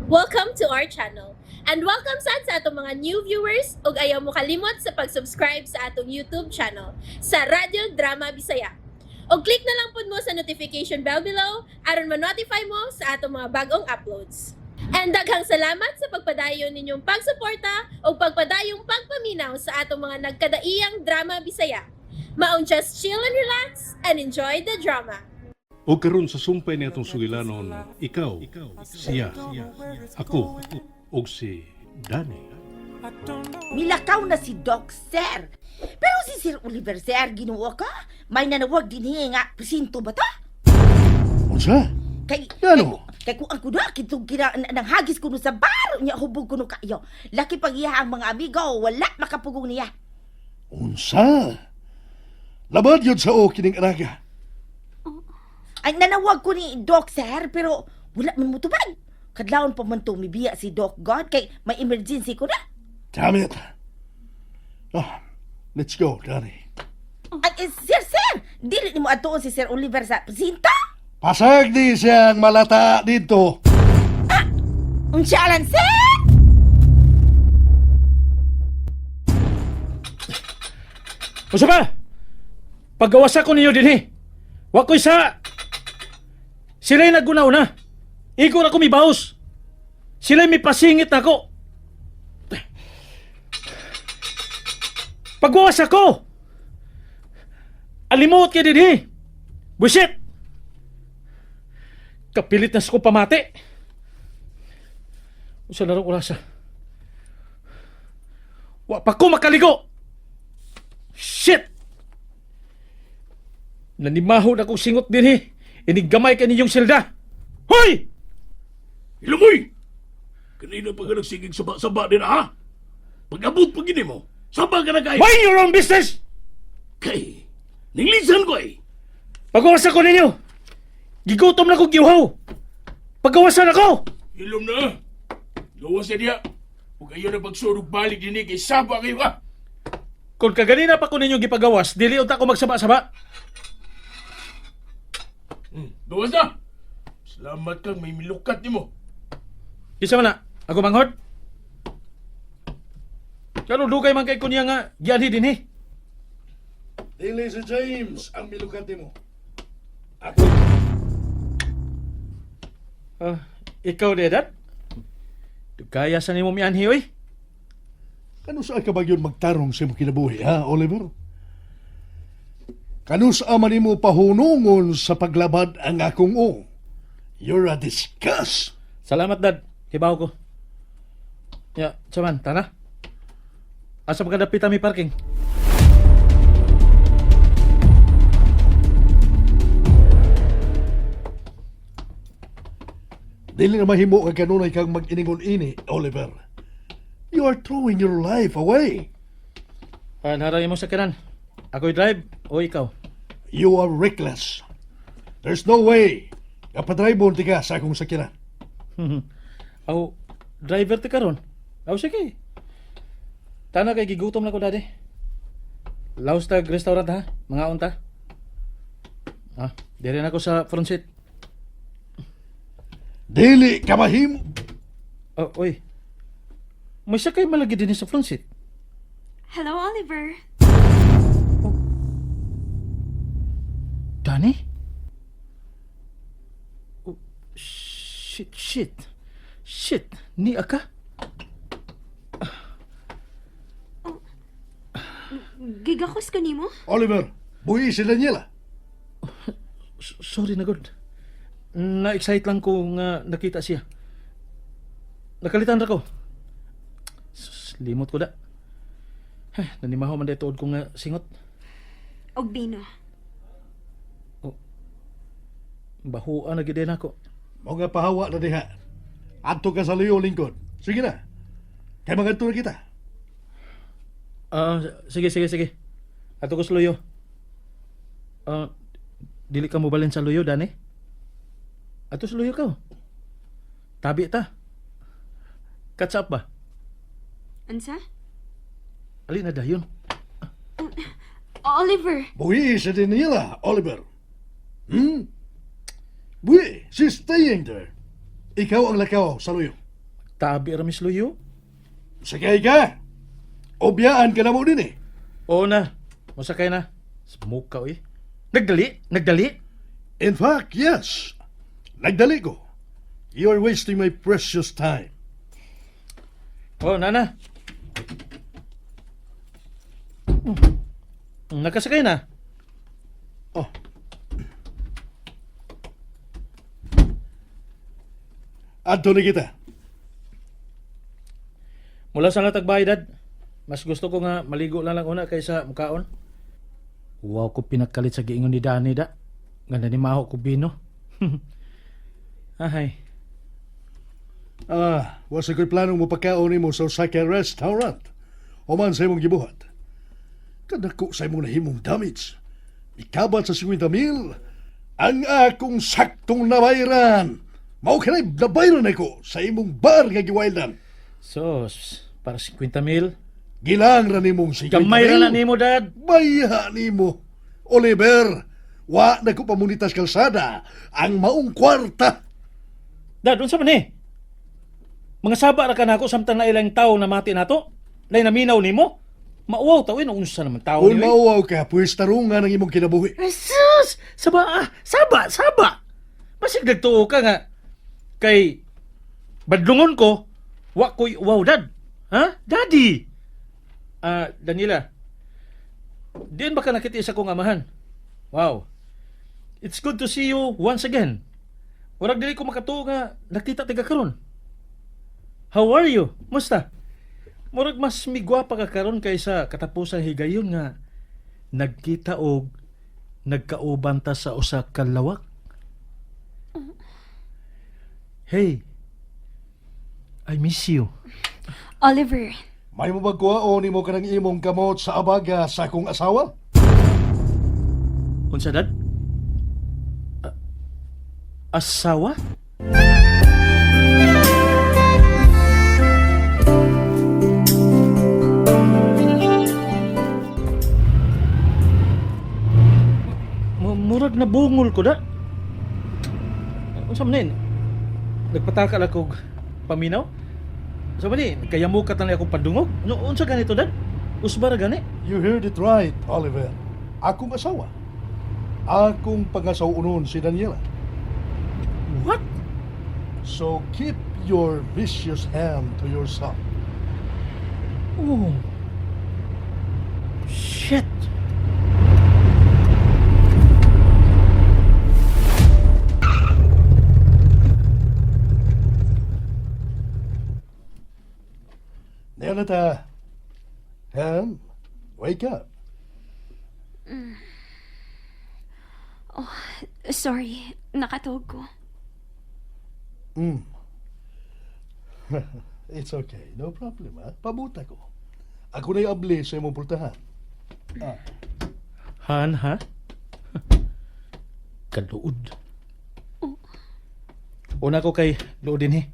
Welcome to our channel. And welcome sa atong mga new viewers ug ayaw mo kalimot sa pag-subscribe sa atong YouTube channel sa Radio Drama Bisaya. O click na lang pud mo sa notification bell below aron ma-notify mo sa atong mga bagong uploads. And daghang salamat sa pagpadayon ninyong pagsuporta o pagpadayong pagpaminaw sa atong mga nagkadaiyang Drama Bisaya. Maong just chill and relax and enjoy the drama. O karon sa sumpay ni atong sugilanon, ikaw, siya, ako, o si Danny. Milakaw na si Doc, sir. Pero si Sir Oliver, sir, ginoo ka? May nanawag din nga, presinto ba ta? Unsa? Kay, Ano? kay kung ako na, kitong nang hagis ko no sa bar, niya hubog ko no kayo. Laki pag iya ang mga amigo, wala makapugong niya. Unsa? Labad yun sa o kining araga. Ay, nanawag ko ni Doc, sir, pero wala man mo tubag. Kadlawon pa man tumibiya si Doc God, kay may emergency ko na. Damn it. Oh, let's go, Danny. Ay, sir, dili ni mo atuon si Sir Oliver sa presinto? Pasag di siyang malata dito. Unsyalan, sir! Usa ba? Paggawasa ko ninyo din Wakoy sa... Sila'y nagunaw na. Iko na kumibaos. Sila'y may pasingit na ako. Pagwawas ako! Alimot ka din Buisit! Kapilit na ko pamati. Usa na rin urasa. Wa pa ko makaligo! Shit! Nanimahon akong singot din Inigamay ka ninyong silda. Hoy! Ilamoy! Kanina pa ka nagsigig saba-saba din ha? Pag-abot pa gini mo, saba ka na kayo. Mind your own business! Kay, ninglisan ko Pagawasan ko ninyo! Gigutom na kong giuhaw! Pagawasan ako! Ilom na. Gawas na diya. Huwag kayo na pagsurog balik din kay saba kayo ha. Kung kaganina pa ko ninyo gipagawas, dili unta ko magsaba-saba. Gawas na. Salamat kang may milukat ni mo. Isa man na, ako manghod. Kano dugay man kay kunya nga, gianhi din Dili si James ang milukati mo. Ako. Ikaw, Dedat? Kaya sa nimo mianhi, oy? Kano sa ka ba yun magtarong sa mo kinabuhi, ha, Oliver? Kano sa man mo pahunungon sa paglabad ang akong o? You're a disgust. Salamat, Dad. Kibaw ko. Ya, chaman, tana. Asa magkadapit mi parking? Dili na mahimo ka kanunay kang mag-iningon-ini, Oliver. You are throwing your life away. Naray mo sa kanan. Ako'y drive o ikaw? You are reckless. There's no way. Kapadrive mo ka sa akong sakyanan. Aw, driver ti karon. Aw, sige. Tana kay gigutom na ko dadi. Laos tag restaurant ha, mga unta. Dire na ko sa front seat. Dili ka mahimo. Oh, oy. May sakay malagi din sa front seat. Hello, Oliver. Danny? Oh, shit. Ni aka? Gigakos ka nimo? Oliver, buhi si Daniela. Sorry na god. Na-excite lang ko nga nakita siya. Nakalitan ra ko. Limot ko da. Nanimaho man dahil tuod ko nga singot. Og bino. Bahuan na gid ako. Mga pahawa na diha. Adto ka sa liyo lingkod. Sige na. Kaya mga na kita. Sige. Ato ko sa luyo. Dili ka mo balin sa luyo, Dani? Ato sa luyo ka. Tabi ta. Catch up ba? Ansa? Ali na dayon. Oliver. Buhi si Daniela, Oliver. Buhi, she's staying there. Ikaw ang lakaw sa luyo. Tabi ramis luyo. Sakay ka! Obyaan ka na mo din eh. Oo na. Masakay na. Smukaw eh. Nagdali? In fact, yes. Nagdali ko. You're wasting my precious time. Oo, nana. Nakasakay na. Oh. Adto na kita. Mula sa natagbayad, mas gusto ko nga maligo lang una kaysa mukaon. Wow ko pinakalit sa giingon ni Dani da. Ganda ni Maho ko bino. Ahay. Wasa ko'y planong mo pagkaon mo sa Osaka restaurant. O man sa imong gibuhat. Kadako sa imong nahimong damage. Ikabat sa 50,000. Ang akong saktong nabayran. Mao ka nabayran ako sa imong bar nga giwildan. Sos, para 50,000. Gilang ra nimong 50,000. Gamay ra na nimo, Dad. Baya nimo. Oliver, wa na ko pamunitas kalsada ang maong kwarta. Dad, unsa man eh? Mga saba ra ka na ako samtang na ilang tao na mati nato. Lay naminaw nimo. Mauwaw tawin unsa naman tao Kung niyo. mauwaw ka, pues tarungan ang imong kinabuhi. Sus! Saba! Masig nagtuo ka nga. Kay badlungon ko, wa ko'y wow, Dad. Ha? Daddy! Danila, diyan ba ka nakiti sa kong amahan? Wow. It's good to see you once again. Warag dili ko makatuo nga nakita taga karon. How are you? Musta? Murag mas migwapa ka karon kaysa katapusang higayon nga nagkita og nagkauban ta sa usa ka lawak. Hey, I miss you. Oliver, May mo magkuhaon nimo kanang imong kamot sa abaga sa akong asawa? Unsa, Dad? Asawa? Murag na bungol ko, da. Unsa man nagpatakal ako paminaw? Unsa man kaya mo ka tanay akong padungog? No, unsa ganito, Dad? Usbara gani? You heard it right, Oliver. Akong asawa. Akong pangasawunon si Daniela. What? So keep your vicious hand to yourself. Oh. Shit. Nelita, Ham, wake up. sorry. Nakatuog ko. It's okay. No problem, ha? Pabuta ko. Ako na abli sa imong pultahan. Han, ha? Kaluod. Una ko kay luodin,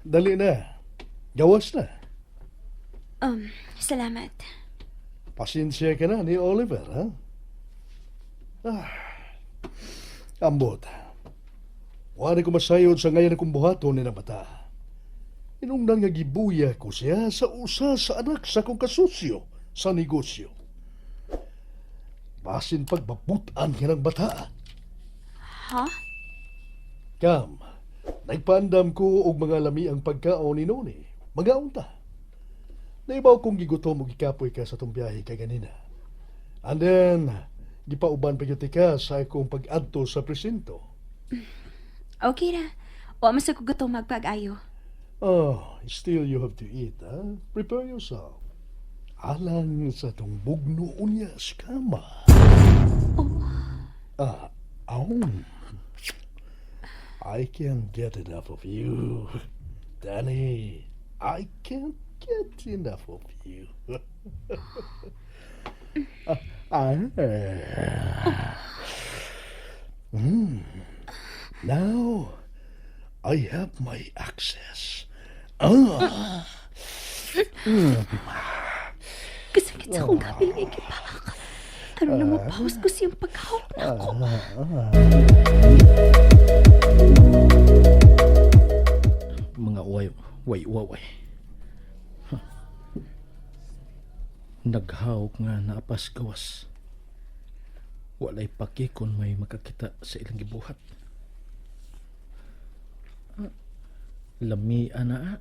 Dali na. Gawas na. Salamat. Pasensya ka na ni Oliver, ha? Ambot. Wala ko masayod sa ngayon akong buhaton ni na bata. Inungdan nga gibuya ko siya sa usa sa anak sa kong kasusyo sa negosyo. Basin pagbabutan ka ng bata. Ha? Kam, nagpaandam ko og mga lami ang pagkaon ni Noni. Magaunta. Naibaw kong gigutom og gikapoy ka sa tong biyahe kay ganina. And then, gipauban pa gyud ka sa akong pag-adto sa presinto. Okay ra. Wa man sa kugutom magpag-ayo. Still you have to eat, ha? Prepare yourself. Alang sa tong bugno unya sa kama. I can't get enough of you. Danny, I can't get enough of you. Now, I have my access. Kasakit sa akong gabi. Aron na mapaus ko siyang paghawak na ako. Mga way. Naghawak nga naapas gawas. Walay paki kung may makakita sa ilang gibuhat. Lami ana.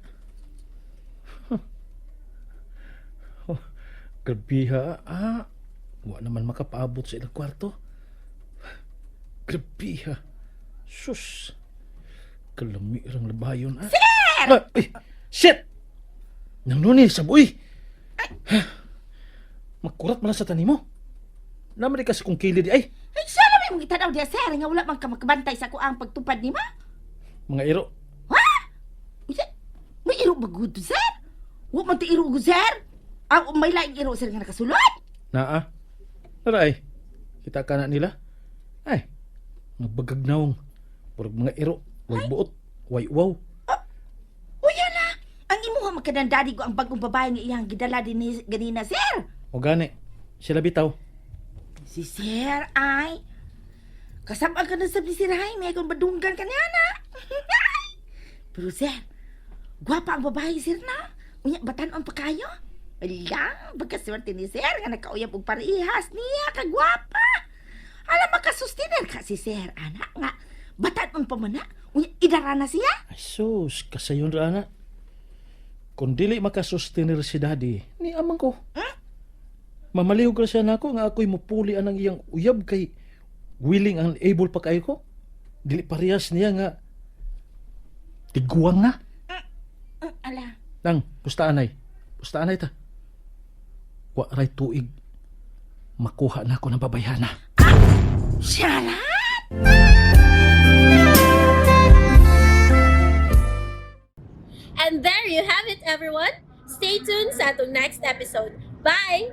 Grabe ha. Wa naman makapaabot sa ilang kwarto. Grabe ha. Sus. Kalami rang labayon ha. Sir! Shit! Nang nuni sa buhay. Magkurat man sa tanim mo. Naman kasi kung kilid ay. Ay, siya naman yung itanaw diya, sir. Nga wala man ka makabantay sa kuang pagtupad ni ma. Mga iro. Ha? May iro ba good, sir? Huwag man ti iro good, sir. May laing iro, sir, nga nakasulod. Naa. Aray. Kita ka na nila. Ay. Magbagagnaong. Purag mga iro. Way buot. Way wow. Uya na. Ang imuha magkanandadi ko ang bagong babae nga iyang gidala din ni ganina, sir. O gani. Sila bitaw. Si sir ay kasabang ka na sa si Raime kung badunggan ka niya na. Pero sir, gwapa ang babae, sir na. Unya, batanon pa kayo? Alang, pagkaswerte ni sir nga nakauyab og parihas niya, kagwapa. Alam, makasustiner ka si sir, anak nga. Batanon pa man na. Unya, idara na siya. Ay sus. Kasayon rana. Kung dili makasustenir si daddy, ni amang ko. Mamaliw ka siya na ako nga ako'y mupuli anang iyang uyab kay willing and able pa kayo ko. Dili parehas niya nga tiguang na. Ala. Nang, pustaanay. Pustaanay ta. Wa ray tuig. Makuha na ako ng babayana. Shala? And there you have it, everyone. Stay tuned sa atong next episode. Bye!